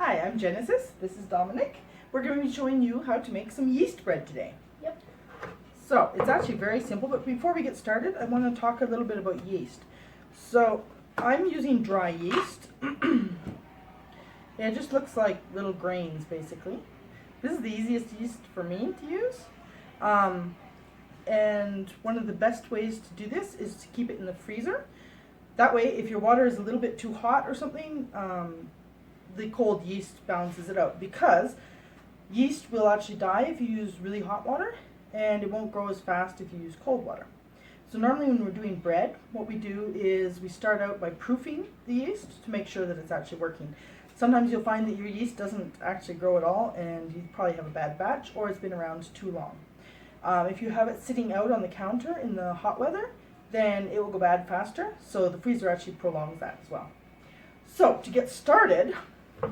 Hi, I'm Genesis. This is Dominic. We're going to be showing you how to make some yeast bread today. Yep. So it's actually very simple, but before we get started, I want to talk a little bit about yeast. So I'm using dry yeast. It just looks like little grains basically. This is the easiest yeast for me to use. And one of the best ways to do this is to keep it in the freezer. That way, if your water is a little bit too hot or something, the cold yeast balances it out, because yeast will actually die if you use really hot water, and it won't grow as fast if you use cold water. So normally when we're doing bread, what we do is we start out by proofing the yeast to make sure that it's actually working. Sometimes you'll find that your yeast doesn't actually grow at all, and you probably have a bad batch, or it's been around too long. If you have it sitting out on the counter in the hot weather, then it will go bad faster, so the freezer actually prolongs that as well. So to get started,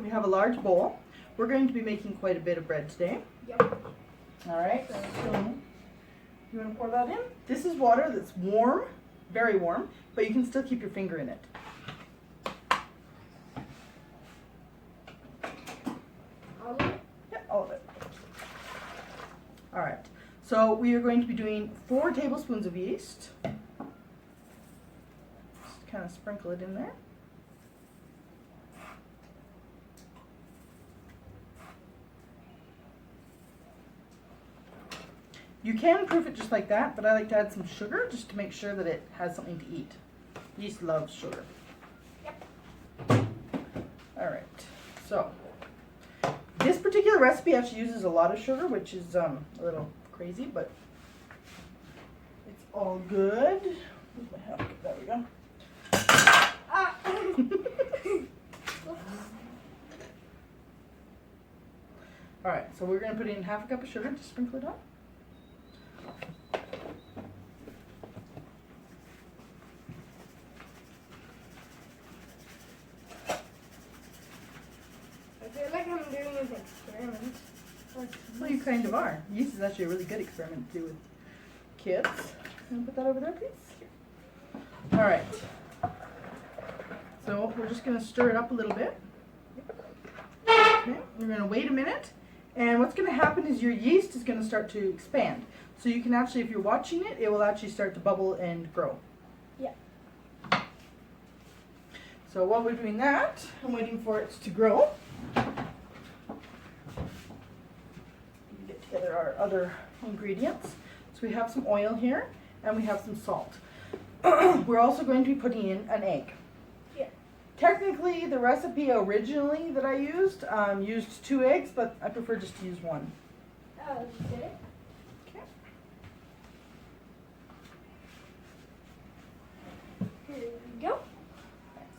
we have a large bowl. We're going to be making quite a bit of bread today. Yep. All right, so you want to pour that in? This is water that's warm, very warm, but you can still keep your finger in it. All of it? Yeah, all of it. All right, so we are going to be doing 4 tablespoons of yeast. Just kind of sprinkle it in there. You can proof it just like that, but I like to add some sugar just to make sure that it has something to eat. Yeast loves sugar. Yep. All right, so this particular recipe actually uses a lot of sugar, which is a little crazy, but it's all good. Where's my help? There we go. Ah. All right, so we're going to put in half a cup of sugar to sprinkle it on. I feel like I'm doing an experiment. Well, you kind of are. Yeast is actually a really good experiment to do with kids. Can you put that over there, please? All right. So we're just going to stir it up a little bit. Okay. We're going to wait a minute. And what's going to happen is your yeast is going to start to expand. So you can actually, if you're watching it, it will actually start to bubble and grow. Yeah. So while we're doing that, I'm waiting for it to grow. Get together our other ingredients. So we have some oil here, and we have some salt. We're also going to be putting in an egg. Yeah. Technically, the recipe originally that I used 2 eggs, but I prefer just to use 1. Oh, did it? Okay. Here we go.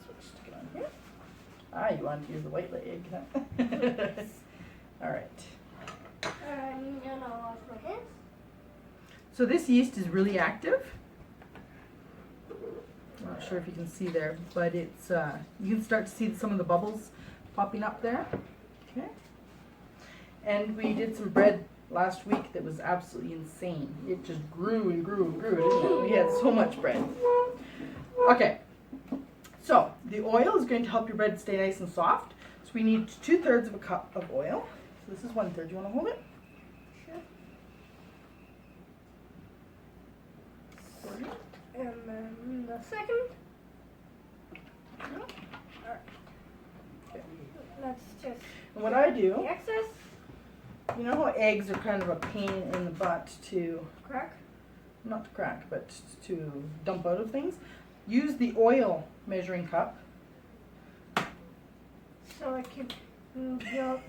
Switch to get on here. Ah, you wanted to use the white egg, huh? All right. I'm gonna wash my hands. So this yeast is really active. I'm not sure if you can see there, but it's you can start to see some of the bubbles popping up there. Okay. And we did some bread last week that was absolutely insane. It just grew and grew and grew, didn't it? We had so much bread. Okay. So the oil is going to help your bread stay nice and soft. So we need 2/3 of a cup of oil. So this is 1/3. You want to hold it? Sure. Pour it in. And then the second. Alright. Okay. Let's just And what I the do, excess you know how eggs are kind of a pain in the butt to, crack. not to crack, but to dump out of things? Use the oil measuring cup. So I can yolk.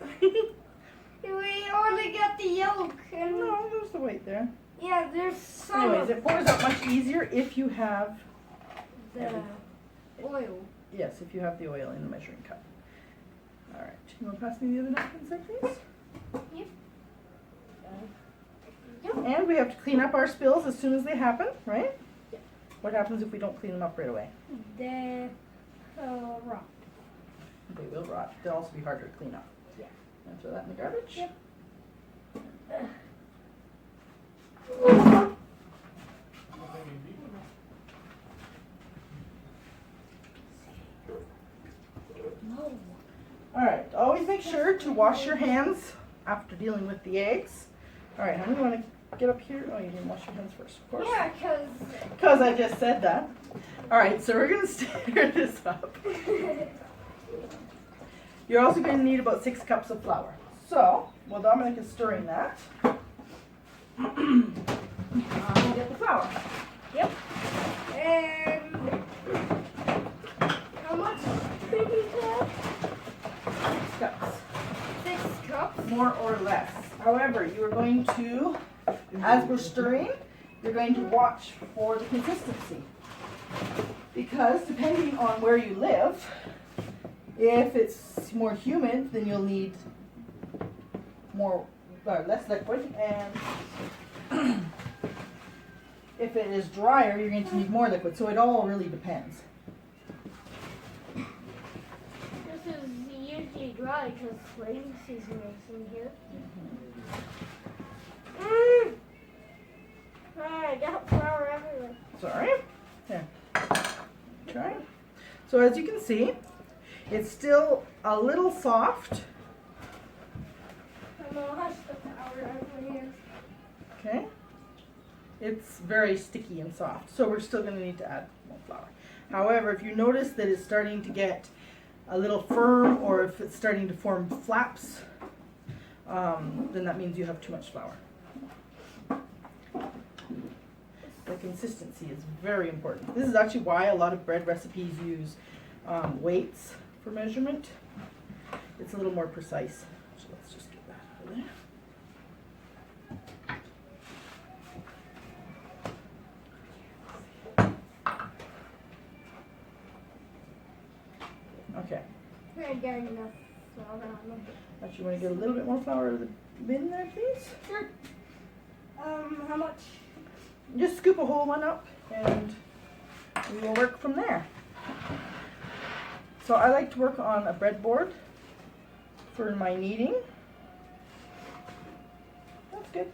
We only got the yolk, and No, there's the weight there. yeah, there's some Anyways, of it pours out much easier if you have, the oil. yes, if you have the oil in the measuring cup. All right, you want to pass me the other napkins there, please? Yep. And we have to clean up our spills as soon as they happen, right? Yep. What happens if we don't clean them up right away? The rot. They will rot. They'll also be harder to clean up. Yeah. And throw that in the garbage. Yep. sure to wash your hands after dealing with the eggs. All right, honey, you want to get up here? Oh, you didn't wash your hands first, of course. Yeah, Because I just said that. All right, so we're going to stir this up. You're also going to need about 6 cups of flour. So, while Dominic is stirring that, we'll get the flour. Yep. And how much did you say? 6 cups. 6 cups. More or less. However, you are going to, as we're stirring, you're going to watch for the consistency. Because depending on where you live, if it's more humid, then you'll need less liquid, and if it is drier, you're going to need more liquid. So it all really depends. This is usually dry because rain season is in here. I got flour everywhere. Sorry. There. Try. So as you can see, it's still a little soft. I'm gonna hush the flour over here. Okay. It's very sticky and soft, so we're still going to need to add more flour. However, if you notice that it's starting to get a little firm, or if it's starting to form flaps, then that means you have too much flour. The consistency is very important. This is actually why a lot of bread recipes use weights for measurement. It's a little more precise. So let's just get that over there. Okay. I got enough flour on them. Actually, you want to get a little bit more flour out of the bin there, please? Sure. How much? Just scoop a whole one up, and we will work from there. So I like to work on a breadboard for my kneading. That's good.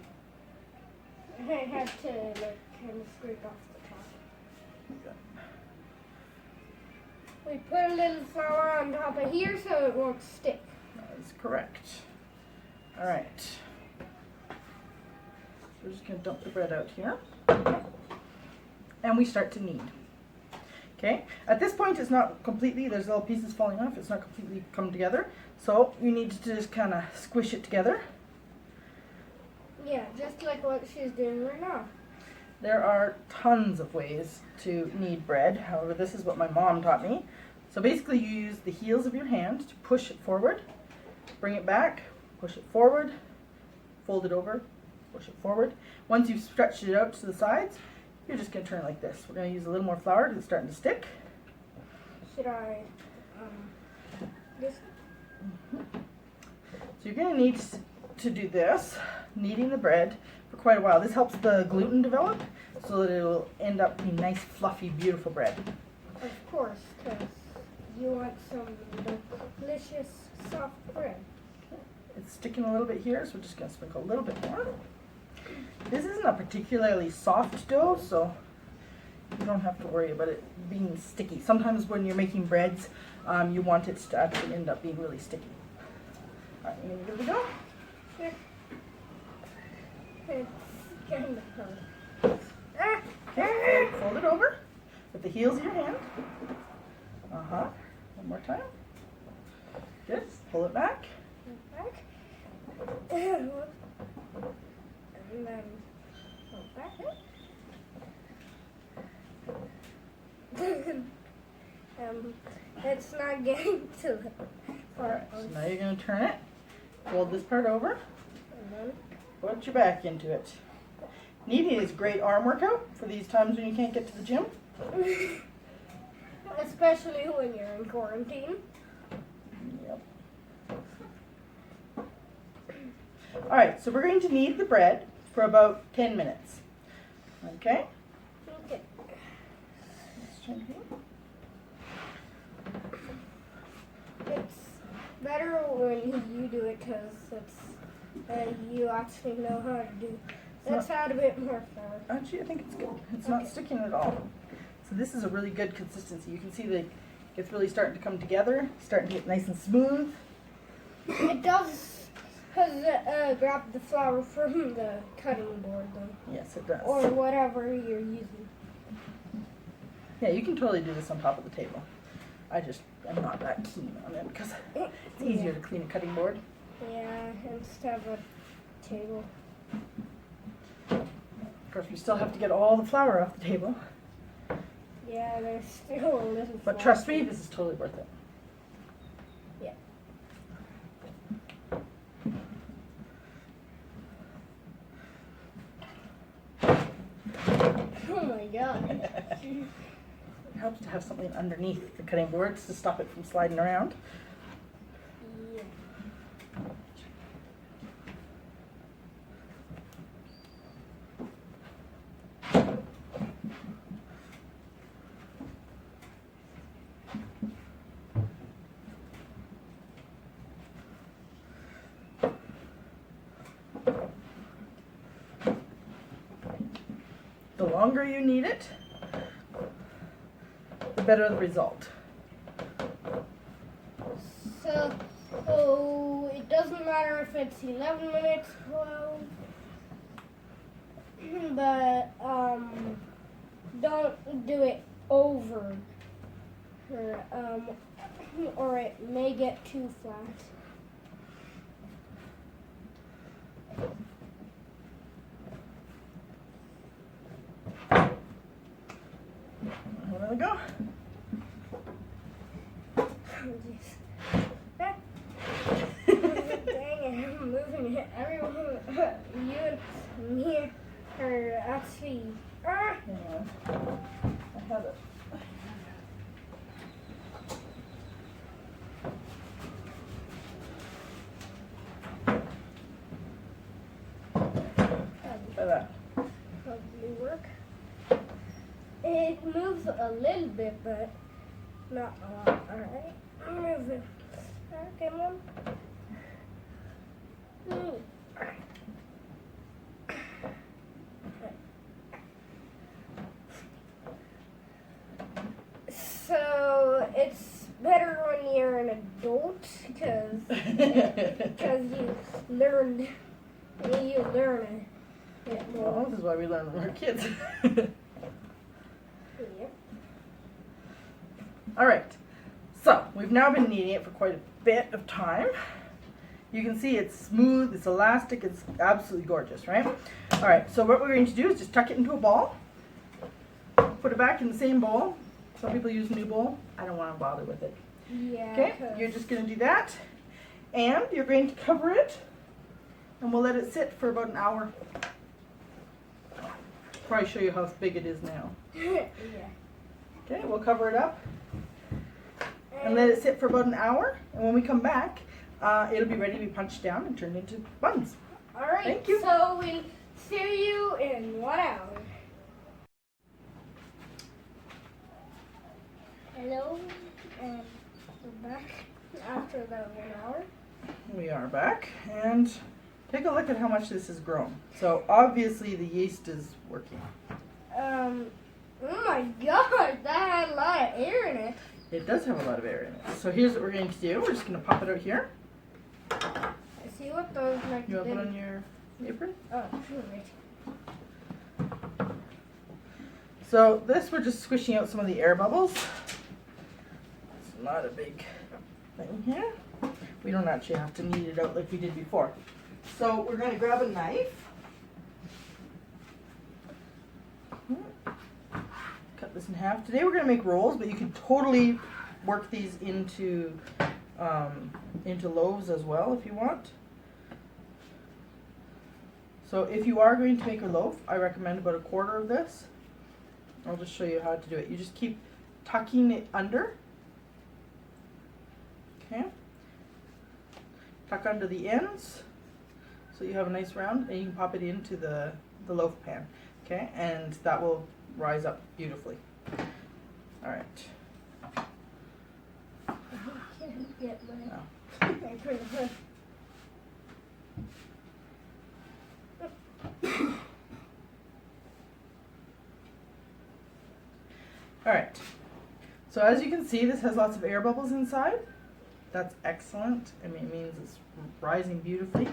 I have to kind of scrape off the top. We put a little flour on top of here so it won't stick. That is correct. All right. We're just going to dump the bread out here. And we start to knead. Okay? At this point, it's not completely, there's little pieces falling off. It's not completely come together. So you need to just kind of squish it together. Yeah, just like what she's doing right now. There are tons of ways to knead bread. However, this is what my mom taught me. So basically you use the heels of your hand to push it forward, bring it back, push it forward, fold it over, push it forward. Once you've stretched it out to the sides, you're just going to turn it like this. We're going to use a little more flour because it's starting to stick. Should I, this? So you're going to need to do this, kneading the bread, for quite a while. This helps the gluten develop so that it will end up being nice, fluffy, beautiful bread. Of course, because you want some delicious soft bread. It's sticking a little bit here, so we're just going to sprinkle a little bit more. This isn't a particularly soft dough, so you don't have to worry about it being sticky. Sometimes when you're making breads, you want it to actually end up being really sticky. All right, you gonna give it a go? Sure. It's kind of hard. Okay, fold it over with the heels of your hand. One more time. Good. Pull it back. Back. And then go back. It's not getting to the Alright, part. so now you're going to turn it. Fold this part over. And then Put your back into it. Kneading is a great arm workout for these times when you can't get to the gym. especially when you're in quarantine. Yep. Alright, so we're going to knead the bread for about 10 minutes. Okay? Okay. Let's turn here. It's better when you do it because you actually know how to do. Let's add a bit more flour. Actually, I think it's good. It's not sticking at all. So this is a really good consistency. You can see that it's really starting to come together, starting to get nice and smooth. It does, because it grab the flour from the cutting board, though. Yes, it does. Or whatever you're using. Yeah, you can totally do this on top of the table. I just am not that keen on it because it's easier to clean a cutting board. Yeah, instead of a table. Of course, we still have to get all the flour off the table. Yeah, there's still a little. But trust me, this is totally worth it. Yeah. Oh my god. It helps to have something underneath the cutting boards to stop it from sliding around. Yeah. The longer you knead it, the better the result. So it doesn't matter if it's 11 minutes, 12, but don't do it over, or it may get too flat. There we go. Dang it, I'm moving it. Everyone, you and me are actually. Yeah. I have it. Try that. Probably work. It moves a little bit, but not a lot. Alright, move it. Okay, Mom. So it's better when you're an adult because you learn it more. Well, this is why we learn when we're kids. Yep. All right, so we've now been kneading it for quite a bit of time. You can see it's smooth, it's elastic, it's absolutely gorgeous, right? All right, so what we're going to do is just tuck it into a ball, put it back in the same bowl. Some people use a new bowl. I don't want to bother with it. Yeah. Okay, you're just going to do that, and you're going to cover it, and we'll let it sit for about an hour. Probably show you how big it is now. Yeah. Okay, we'll cover it up and let it sit for about an hour, and when we come back, it'll be ready to be punched down and turned into buns. All right. Thank you. So we'll see you in 1 hour. Hello, and we're back after the 1 hour. We are back, and take a look at how much this has grown. So obviously the yeast is working. Oh my gosh, that had a lot of air in it. It does have a lot of air in it. So here's what we're going to do. We're just going to pop it out here. I see what those like. You want to put it on your apron? Oh, right. So this, we're just squishing out some of the air bubbles. It's not a big thing here. We don't actually have to knead it out like we did before. So we're going to grab a knife. Cut this in half. Today we're going to make rolls, but you can totally work these into loaves as well if you want. So if you are going to make a loaf, I recommend about 1/4 of this. I'll just show you how to do it. You just keep tucking it under. Okay. Tuck under the ends so you have a nice round, and you can pop it into the loaf pan. Okay, and that will rise up beautifully. All right. I can't get my. Now, all right. So as you can see, this has lots of air bubbles inside. That's excellent. I mean, it means it's rising beautifully.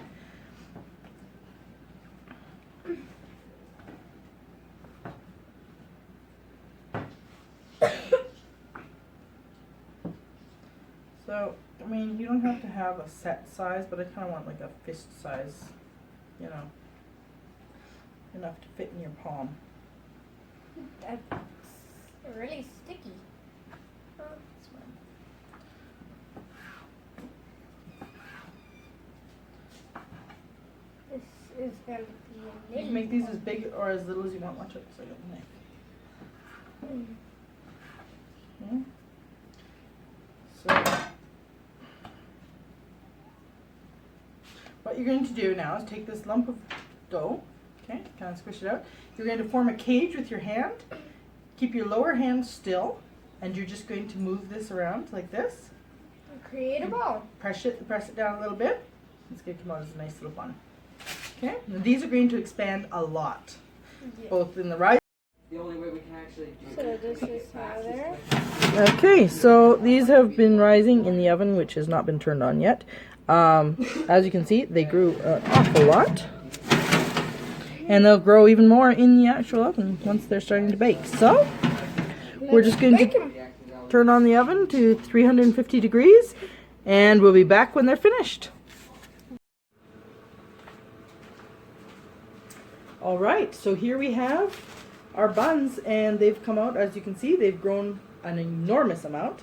So, I mean, you don't have to have a set size, but I kind of want like a fist size, you know, enough to fit in your palm. That's really sticky. That's fine. This is going to be You can make these as big or as little as you want. Watch it, so I got the knife. Okay. So, what you're going to do now is take this lump of dough, okay, kind of squish it out. You're going to form a cage with your hand. Keep your lower hand still, and you're just going to move this around like this. Create a ball. Press it down a little bit. It's going to come out as a nice little bun. Okay, and these are going to expand a lot, both in the rise. The only way we can actually do So this is how they're. Okay, so these have been rising in the oven, which has not been turned on yet. As you can see, they grew an awful lot. And they'll grow even more in the actual oven once they're starting to bake. So, we're just going to turn on the oven to 350 degrees, and we'll be back when they're finished. Alright, so here we have our buns, and they've come out, as you can see, they've grown an enormous amount.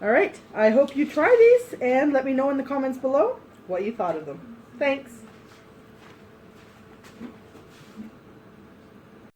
Alright, I hope you try these, and let me know in the comments below what you thought of them. Thanks!